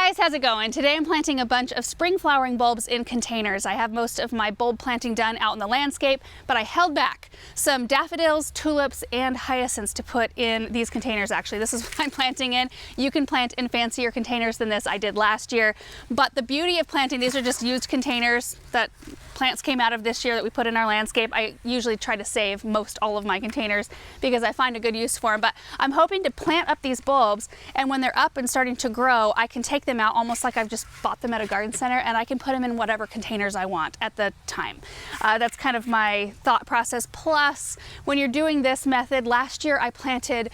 guys, how's it going? Today I'm planting a bunch of spring flowering bulbs in containers. I have most of my bulb planting done out in the landscape, but I held back some daffodils, tulips, and hyacinths to put in these containers. Actually, this is what I'm planting in. You can plant in fancier containers than this. I did last year, but the beauty of planting, these are just used containers that plants came out of this year that we put in our landscape. I usually try to save most all of my containers because I find a good use for them, but I'm hoping to plant up these bulbs, and when they're up and starting to grow, I can take them out almost like I've just bought them at a garden center, and I can put them in whatever containers I want at the time. That's kind of my thought process. Plus, when you're doing this method, last year I planted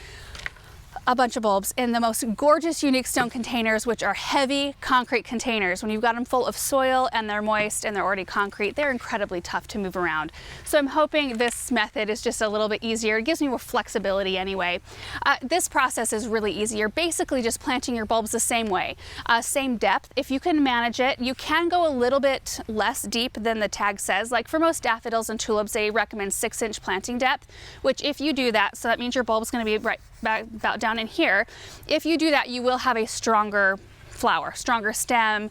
a bunch of bulbs in the most gorgeous unique stone containers, which are heavy concrete containers. When you've got them full of soil and they're moist and they're already concrete, they're incredibly tough to move around. So I'm hoping this method is just a little bit easier. It gives me more flexibility anyway. This process is really easy. You're basically just planting your bulbs the same way, same depth. If you can manage it, you can go a little bit less deep than the tag says. Like for most daffodils and tulips, they recommend 6-inch planting depth, which if you do that, so that means your bulb's going to be right about down in here. If you do that, you will have a stronger flower, stronger stem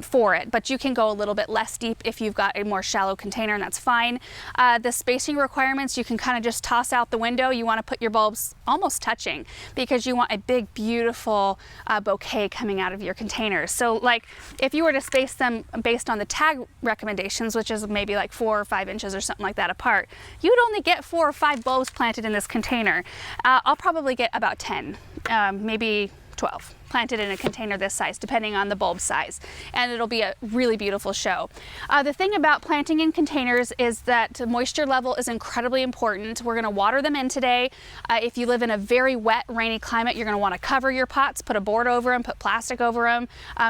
for it, but you can go a little bit less deep if you've got a more shallow container, and that's fine. The spacing requirements, you can kind of just toss out the window. You want to put your bulbs almost touching because you want a big, beautiful bouquet coming out of your containers. So like if you were to space them based on the tag recommendations, which is maybe like 4 or 5 inches or something like that apart, you'd only get 4 or 5 bulbs planted in this container. I'll probably get about 10, maybe 12 planted in a container this size, depending on the bulb size, and it'll be a really beautiful show. The thing about planting in containers is that moisture level is incredibly important. We're going to water them in today. If you live in a very wet, rainy climate, you're going to want to cover your pots, put a board over them, put plastic over them,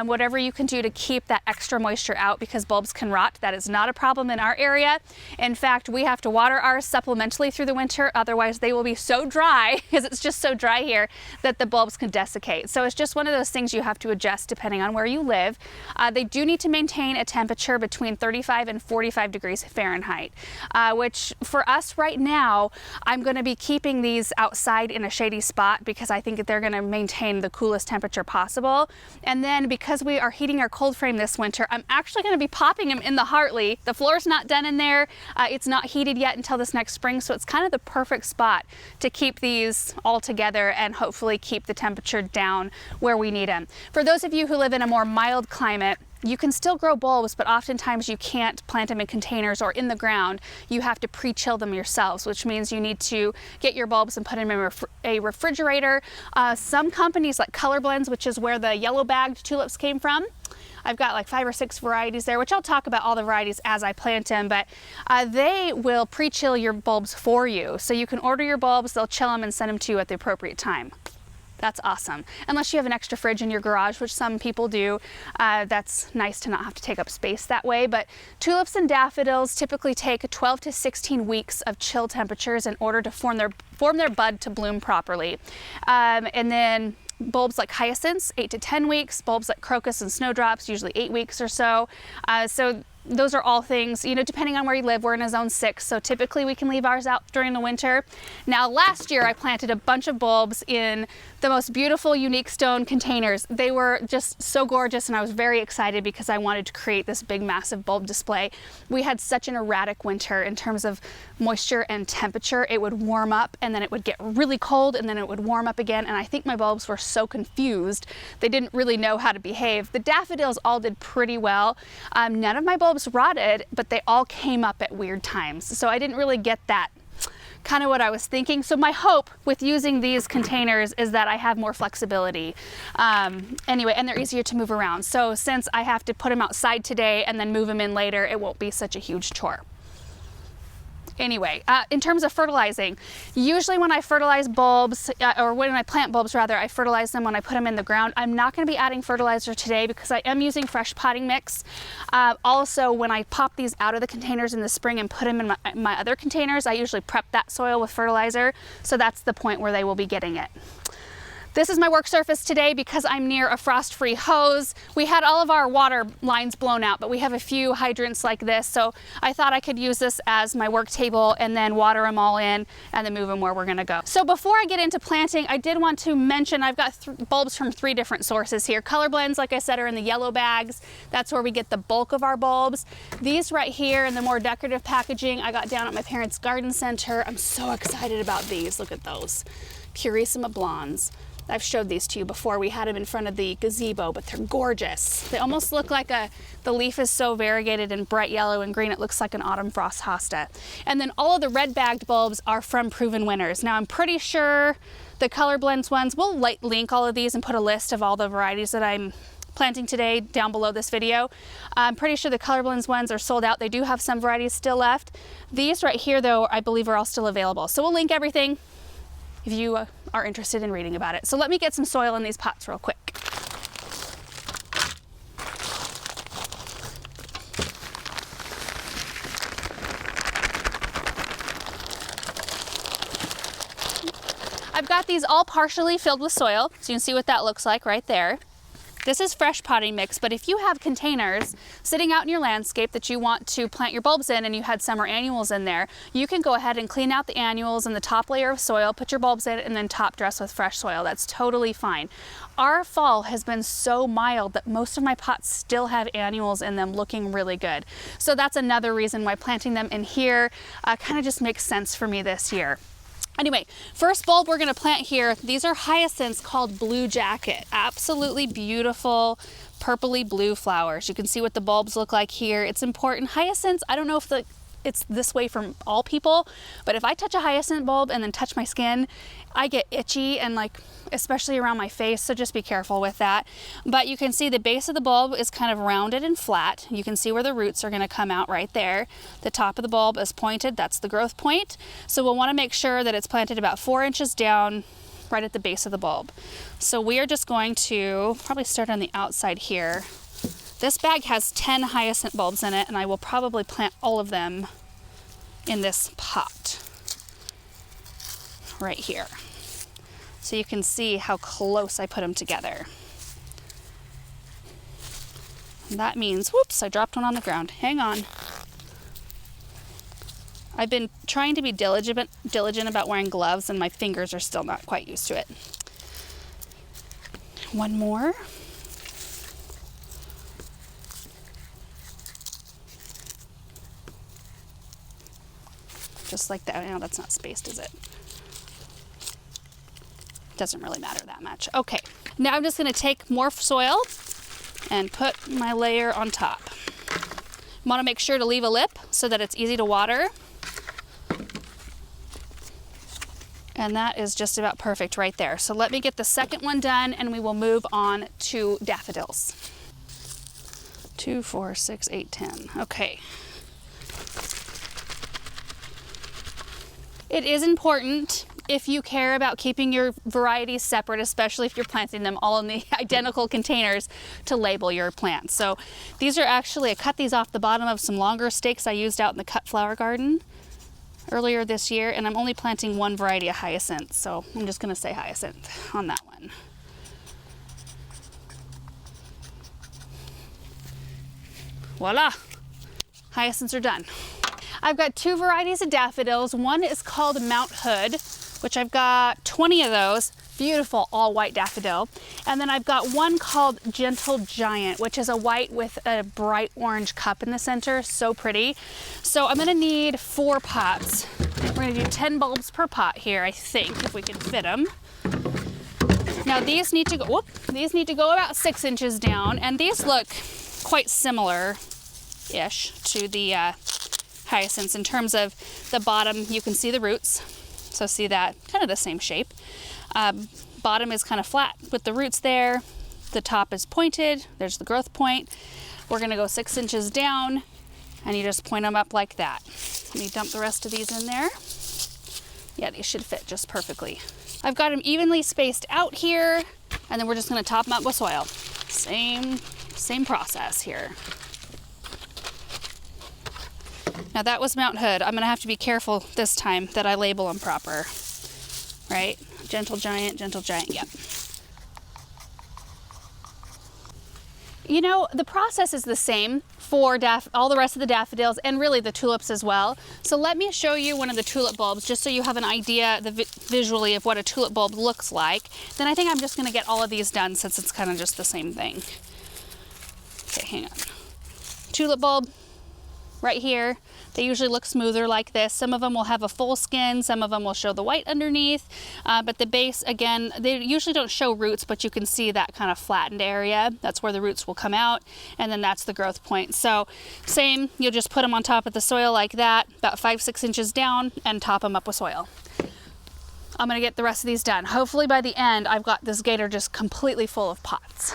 whatever you can do to keep that extra moisture out, because bulbs can rot. That is not a problem in our area. In fact, we have to water ours supplementally through the winter, otherwise they will be so dry, because it's just so dry here, that the bulbs can desiccate. So it's just one of those things you have to adjust depending on where you live. They do need to maintain a temperature between 35 and 45 degrees Fahrenheit, which for us right now, I'm going to be keeping these outside in a shady spot because I think that they're going to maintain the coolest temperature possible. And then because we are heating our cold frame this winter, I'm actually going to be popping them in the Hartley. The floor's not done in there. It's not heated yet until this next spring, so it's kind of the perfect spot to keep these all together and hopefully keep the temperature down where we need them. For those of you who live in a more mild climate, you can still grow bulbs, but oftentimes you can't plant them in containers or in the ground. You have to pre-chill them yourselves, which means you need to get your bulbs and put them in a refrigerator. Some companies like Color Blends, which is where the yellow bagged tulips came from, I've got like 5 or 6 varieties there, which I'll talk about all the varieties as I plant them, but they will pre-chill your bulbs for you. So you can order your bulbs, they'll chill them and send them to you at the appropriate time. That's awesome. Unless you have an extra fridge in your garage, which some people do. That's nice to not have to take up space that way. But tulips and daffodils typically take 12 to 16 weeks of chill temperatures in order to form their bud to bloom properly. And then bulbs like hyacinths, 8 to 10 weeks. Bulbs like crocus and snowdrops, usually 8 weeks or so. So those are all things, you know, depending on where you live. We're in a zone 6, so typically we can leave ours out during the winter. Now, last year I planted a bunch of bulbs in the most beautiful, unique stone containers. They were just so gorgeous, and I was very excited because I wanted to create this big, massive bulb display. We had such an erratic winter in terms of moisture and temperature. It would warm up, and then it would get really cold, and then it would warm up again, and I think my bulbs were so confused. They didn't really know how to behave. The daffodils all did pretty well. None of my bulbs rotted, but they all came up at weird times. So I didn't really get that, kind of what I was thinking. So my hope with using these containers is that I have more flexibility. Anyway, and they're easier to move around. So since I have to put them outside today and then move them in later, it won't be such a huge chore. Anyway, in terms of fertilizing, usually when I fertilize bulbs, or when I plant bulbs rather, I fertilize them when I put them in the ground. I'm not going to be adding fertilizer today because I am using fresh potting mix. Also, when I pop these out of the containers in the spring and put them in my other containers, I usually prep that soil with fertilizer, so that's the point where they will be getting it. This is my work surface today because I'm near a frost-free hose. We had all of our water lines blown out, but we have a few hydrants like this, so I thought I could use this as my work table and then water them all in and then move them where we're gonna go. So before I get into planting, I did want to mention I've got bulbs from 3 different sources here. Color blends, like I said, are in the yellow bags. That's where we get the bulk of our bulbs. These right here in the more decorative packaging I got down at my parents' garden center. I'm so excited about these. Look at those. Purissima Blondes. I've showed these to you before. We had them in front of the gazebo, but they're gorgeous. They almost look like the leaf is so variegated in bright yellow and green, it looks like an autumn frost hosta. And then all of the red bagged bulbs are from Proven Winners. Now I'm pretty sure the Color Blends ones, we'll link all of these and put a list of all the varieties that I'm planting today down below this video. I'm pretty sure the Color Blends ones are sold out. They do have some varieties still left. These right here though, I believe are all still available. So we'll link everything if you are interested in reading about it. So let me get some soil in these pots real quick. I've got these all partially filled with soil, so you can see what that looks like right there. This is fresh potting mix, but if you have containers sitting out in your landscape that you want to plant your bulbs in and you had summer annuals in there, you can go ahead and clean out the annuals and the top layer of soil, put your bulbs in, and then top dress with fresh soil. That's totally fine. Our fall has been so mild that most of my pots still have annuals in them looking really good. So that's another reason why planting them in here kind of just makes sense for me this year. Anyway, first bulb we're gonna plant here, these are hyacinths called Blue Jacket. Absolutely beautiful purpley blue flowers. You can see what the bulbs look like here. It's important. Hyacinths, I don't know if it's this way for all people, but if I touch a hyacinth bulb and then touch my skin, I get itchy and especially around my face, so just be careful with that. But you can see the base of the bulb is kind of rounded and flat. You can see where the roots are gonna come out right there. The top of the bulb is pointed, that's the growth point. So we'll wanna make sure that it's planted about 4 inches down right at the base of the bulb. So we are just going to probably start on the outside here. This bag has 10 hyacinth bulbs in it, and I will probably plant all of them in this pot right here. So you can see how close I put them together. And that means, whoops, I dropped one on the ground. Hang on. I've been trying to be diligent about wearing gloves, and my fingers are still not quite used to it. One more. Just like that. No, that's not spaced, is it? Doesn't really matter that much. Okay, now I'm just gonna take more soil and put my layer on top. Want to make sure to leave a lip so that it's easy to water. And that is just about perfect right there. So let me get the second one done and we will move on to daffodils. 2, 4, 6, 8, 10. Okay. It is important, if you care about keeping your varieties separate, especially if you're planting them all in the identical containers, to label your plants. So these are actually, I cut these off the bottom of some longer stakes I used out in the cut flower garden earlier this year, and I'm only planting one variety of hyacinth, so I'm just gonna say hyacinth on that one. Voila, hyacinths are done. I've got 2 varieties of daffodils. One is called Mount Hood, which I've got 20 of those. Beautiful all white daffodil. And then I've got one called Gentle Giant, which is a white with a bright orange cup in the center. So pretty. So I'm gonna need 4 pots. We're gonna do 10 bulbs per pot here, I think, if we can fit them. Now these need to go, about 6 inches down, and these look quite similar-ish to the hyacinths in terms of the bottom. You can see the roots, so see that, kind of the same shape. Bottom is kind of flat with the roots there. The top is pointed, there's the growth point. We're gonna go 6 inches down, and you just point them up like that. Let me dump the rest of these in there. Yeah, these should fit just perfectly. I've got them evenly spaced out here, and then we're just gonna top them up with soil. Same process here. Now that was Mount Hood. I'm gonna have to be careful this time that I label them proper, right? Gentle Giant, yep. You know, the process is the same for all the rest of the daffodils and really the tulips as well. So let me show you one of the tulip bulbs just so you have an idea visually of what a tulip bulb looks like. Then I think I'm just going to get all of these done since it's kind of just the same thing. Okay, hang on. Tulip bulb right here. They usually look smoother like this. Some of them will have a full skin, some of them will show the white underneath, but the base, again, they usually don't show roots, but you can see that kind of flattened area. That's where the roots will come out, and then that's the growth point. So same, you'll just put them on top of the soil like that, about 5-6 inches down, and top them up with soil. I'm gonna get the rest of these done. Hopefully by the end, I've got this gator just completely full of pots.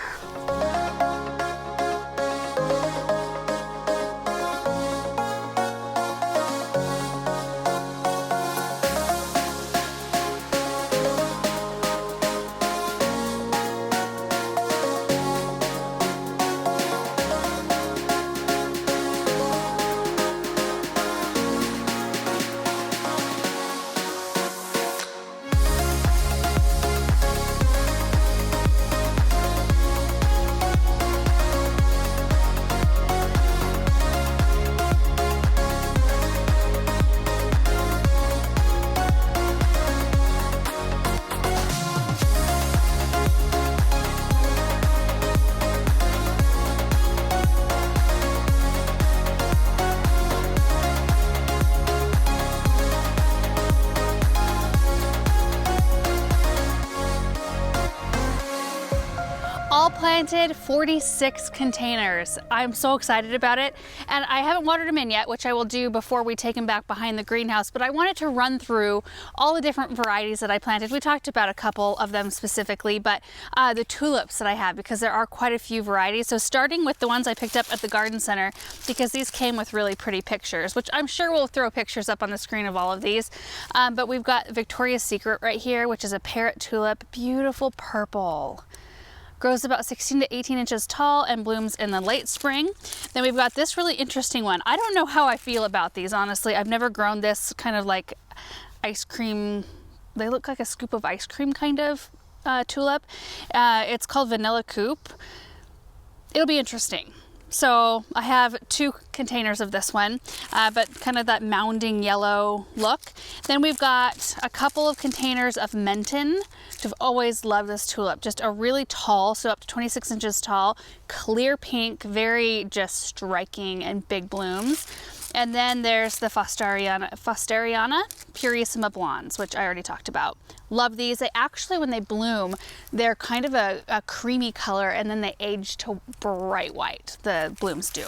All planted, 46 containers. I'm so excited about it, and I haven't watered them in yet, which I will do before we take them back behind the greenhouse, but I wanted to run through all the different varieties that I planted. We talked about a couple of them specifically, but the tulips that I have, because there are quite a few varieties. So starting with the ones I picked up at the garden center, because these came with really pretty pictures, which I'm sure we'll throw pictures up on the screen of all of these. But we've got Victoria's Secret right here, which is a parrot tulip, beautiful purple. Grows about 16 to 18 inches tall and blooms in the late spring. Then we've got this really interesting one. I don't know how I feel about these, honestly. I've never grown this kind of like ice cream. They look like a scoop of ice cream kind of tulip. It's called Vanilla Coupe. It'll be interesting. So I have 2 containers of this one, but kind of that mounding yellow look. Then we've got a couple of containers of Menton, which I've always loved this tulip. Just a really tall, so up to 26 inches tall, clear pink, very just striking and big blooms. And then there's the Fosteriana Purissima Blondes, which I already talked about. Love these. They actually, when they bloom, they're kind of a creamy color, and then they age to bright white, the blooms do.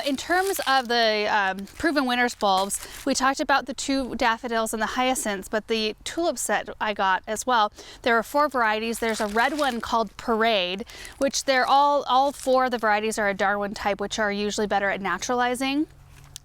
In terms of the Proven Winners bulbs, we talked about the 2 daffodils and the hyacinths, but the tulip set I got as well. There are 4 varieties. There's a red one called Parade, which they're all 4 of the varieties are a Darwin type, which are usually better at naturalizing.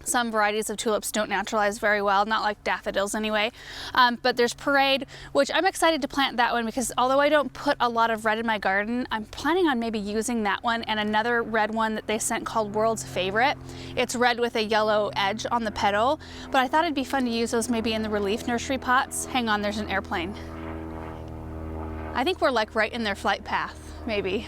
Some varieties of tulips don't naturalize very well, not like daffodils anyway. But there's Parade, which I'm excited to plant that one because although I don't put a lot of red in my garden, I'm planning on maybe using that one and another red one that they sent called World's Favorite. It's red with a yellow edge on the petal, but I thought it'd be fun to use those maybe in the relief nursery pots. Hang on, there's an airplane. I think we're like right in their flight path, maybe.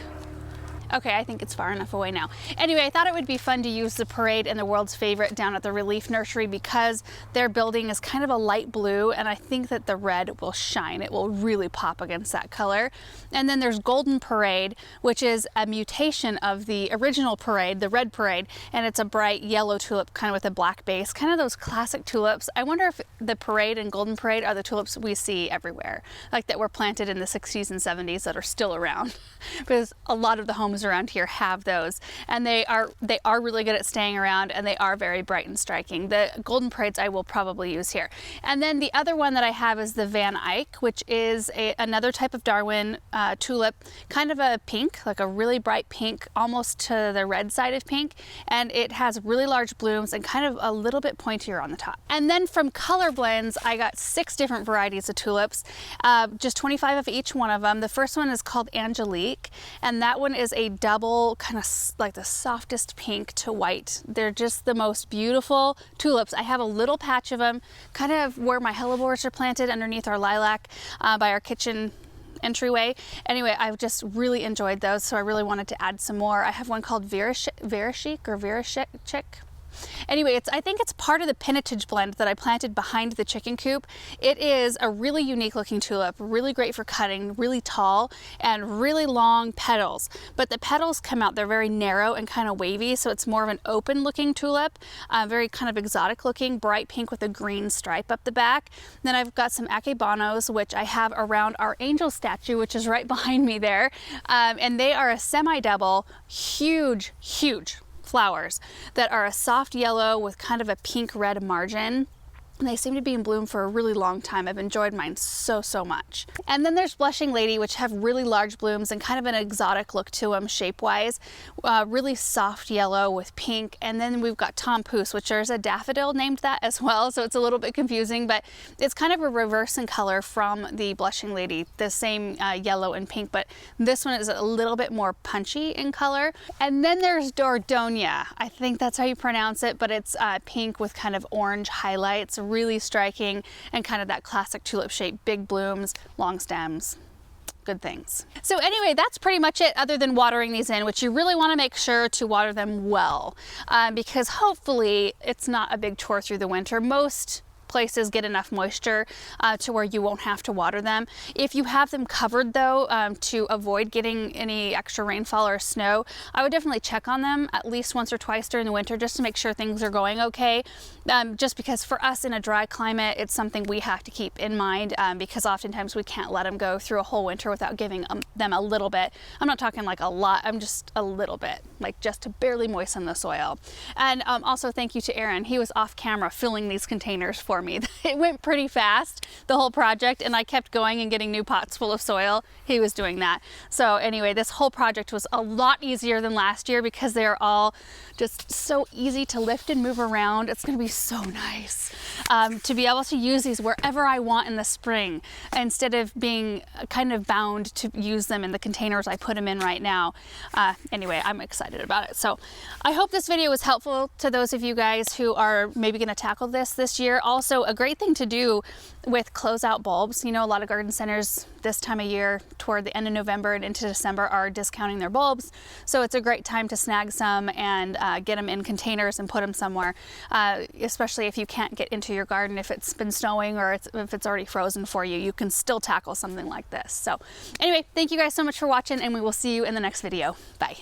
Okay, I think it's far enough away now. Anyway, I thought it would be fun to use the Parade and the World's Favorite down at the Relief Nursery because their building is kind of a light blue, and I think that the red will shine. It will really pop against that color. And then there's Golden Parade, which is a mutation of the original Parade, the red Parade, and it's a bright yellow tulip kind of with a black base, kind of those classic tulips. I wonder if the Parade and Golden Parade are the tulips we see everywhere, like that were planted in the 60s and 70s that are still around, because a lot of the homes around here have those, and they are really good at staying around, and they are very bright and striking. The Golden Parades I will probably use here. And then the other one that I have is the Van Eyck, which is another type of Darwin tulip, kind of a pink, like a really bright pink, almost to the red side of pink, and it has really large blooms and kind of a little bit pointier on the top. And then from Color Blends, I got 6 different varieties of tulips, just 25 of each one of them. The first one is called Angelique, and that one is a double, kind of like the softest pink to white. They're just the most beautiful tulips. I have a little patch of them, kind of where my hellebores are planted underneath our lilac by our kitchen entryway. Anyway, I've just really enjoyed those, so I really wanted to add some more. I have one called Verachik. Anyway, I think it's part of the Pinatage blend that I planted behind the chicken coop. It is a really unique looking tulip, really great for cutting, really tall and really long petals. But the petals come out, they're very narrow and kind of wavy, so it's more of an open looking tulip, very kind of exotic looking, bright pink with a green stripe up the back. Then I've got some Akebanos, which I have around our angel statue, which is right behind me there. And they are a semi-double, huge flowers that are a soft yellow with kind of a pink red margin. And they seem to be in bloom for a really long time. I've enjoyed mine so much. And then there's Blushing Lady, which have really large blooms and kind of an exotic look to them shape-wise. Really soft yellow with pink. And then we've got Tom Pouce, which there's a daffodil named that as well, so it's a little bit confusing, but it's kind of a reverse in color from the Blushing Lady, the same yellow and pink, but this one is a little bit more punchy in color. And then there's Dordonia. I think that's how you pronounce it, but it's pink with kind of orange highlights. Really striking and kind of that classic tulip shape, big blooms, long stems, good things. So anyway, that's pretty much it other than watering these in, which you really want to make sure to water them well, because hopefully it's not a big chore through the winter. Most places get enough moisture to where you won't have to water them. If you have them covered though, to avoid getting any extra rainfall or snow, I would definitely check on them at least once or twice during the winter just to make sure things are going okay. Just because for us in a dry climate, it's something we have to keep in mind, because oftentimes we can't let them go through a whole winter without giving them a little bit. I'm not talking like a lot, I'm just a little bit, like just to barely moisten the soil. And also thank you to Aaron. He was off camera filling these containers for me. It went pretty fast, the whole project, and I kept going and getting new pots full of soil. He was doing that. So anyway, this whole project was a lot easier than last year because they're all just so easy to lift and move around. It's going to be so nice to be able to use these wherever I want in the spring instead of being kind of bound to use them in the containers I put them in right now. Anyway, I'm excited about it. So I hope this video was helpful to those of you guys who are maybe going to tackle this year. Also, a great thing to do with closeout bulbs. You know, a lot of garden centers this time of year toward the end of November and into December are discounting their bulbs. So it's a great time to snag some and get them in containers and put them somewhere, especially if you can't get into your garden, if it's been snowing or if it's already frozen for you, you can still tackle something like this. So anyway, thank you guys so much for watching, and we will see you in the next video. Bye.